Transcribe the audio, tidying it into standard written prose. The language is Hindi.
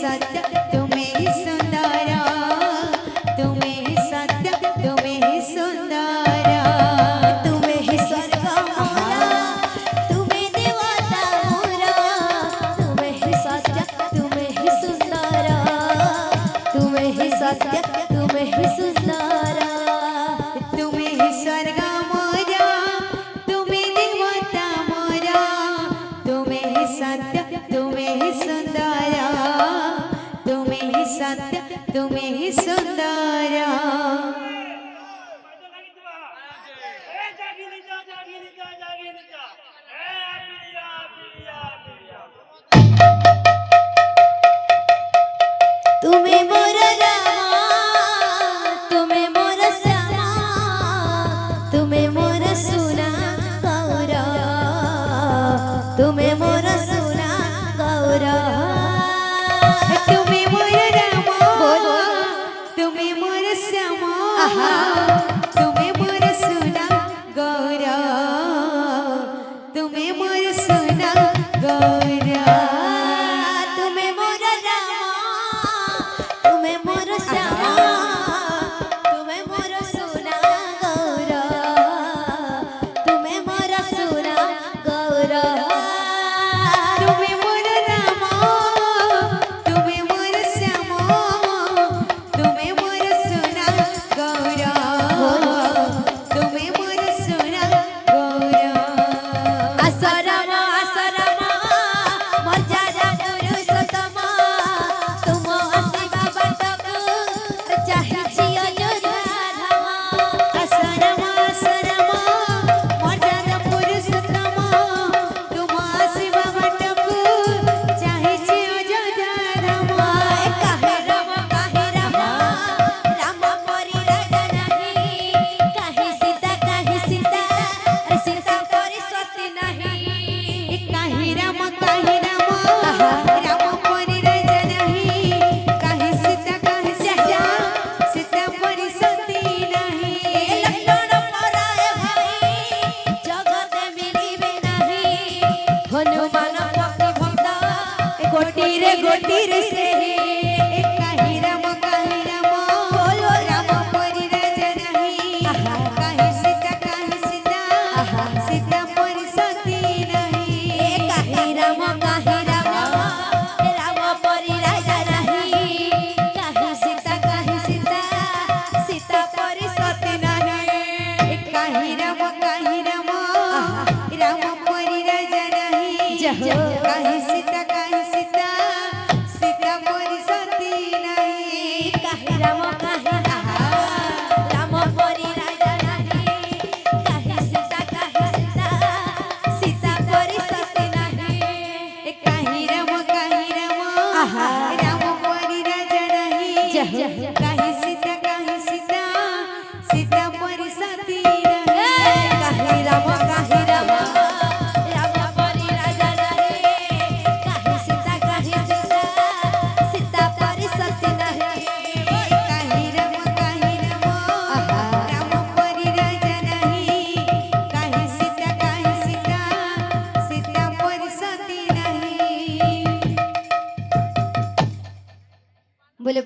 सत्य तुम्हें ही सुंदरा, तुम्हें ही सत्य तुम्हें ही सुंदरा, तुम्हें ही स्वर्ग मोरा, तुम्हें देवता मोरा, तुम्हें ही सत्य तुम्हें ही सुंदरा, तुम्हें ही सत्य तुम्हें ही सुंदरा, तुम्हें ही स्वर्ग मोरा, तुम्हें देवता मोरा, तुम्हें ही सत्य तुम्हें ही सुंदरा, तुम्हें ही सत्य तुम्हें ही सुंदरा। तुम्हें मोर रामा, तुम्हें मोर श्यामा, तुम्हें मोर सुना गौरा, तुम्हें मोर सुना गौरा, तुम्हें मोर रामा, तुम्हें मोर श्यामा, तुम्हें मोर सुना गौरा, तुम्हें मोर सुना गौरा, तुम्हें मोर रामा, तुम्हें मोर श्यामा, तुम्हें मोर सुना गौरा, तुम्हें मोर सुना गौरा, तुम्हें मोर रामा, तुम्हें मोर श्यामा, तुम्हें मोर सुना गौरा, तुम्हें मोर सुना गौरा। असरमा असरमा मर्यादा पुरुषोत्तम, तुम आशिबा बाटकु चाहे जियो योद्धाधम। असरमा असरमा मर्यादा पुरुषोत्तम, तुम आशिबा बाटकु चाहे जियो योद्धाधम। काहे राम राम परी राजा नहीं, काहे सीता सीता परी सती नहीं। काहे राम राम परी राजा नहीं, काहे सीता सीता परी सती नहीं। लक्ष्मण पराए भाई जगत मिलिबे नहीं, हनुमान पति भक्त गोटी रे से। काहे राम बोलो राम परी राजा नहीं, काहे सीता सीता परी सती नहीं। काहे राम परी राजा नहीं, काहे सीता सीता परी सती नहीं। काहे राम परी राजा नहीं, काहे सीता सीता परी सती नहीं। काहे राम परी राजा नहीं, काहे सीता सीता परी सती नहीं। काहे राम परी राजा नहीं, काहे सीता सीता परी सती नहीं। काहे राम परी राजा नहीं, काहे सीता सीता परी सती नहीं। काहे राम परी राजा नहीं, काहे सीता सीता परी सती नहीं। बोले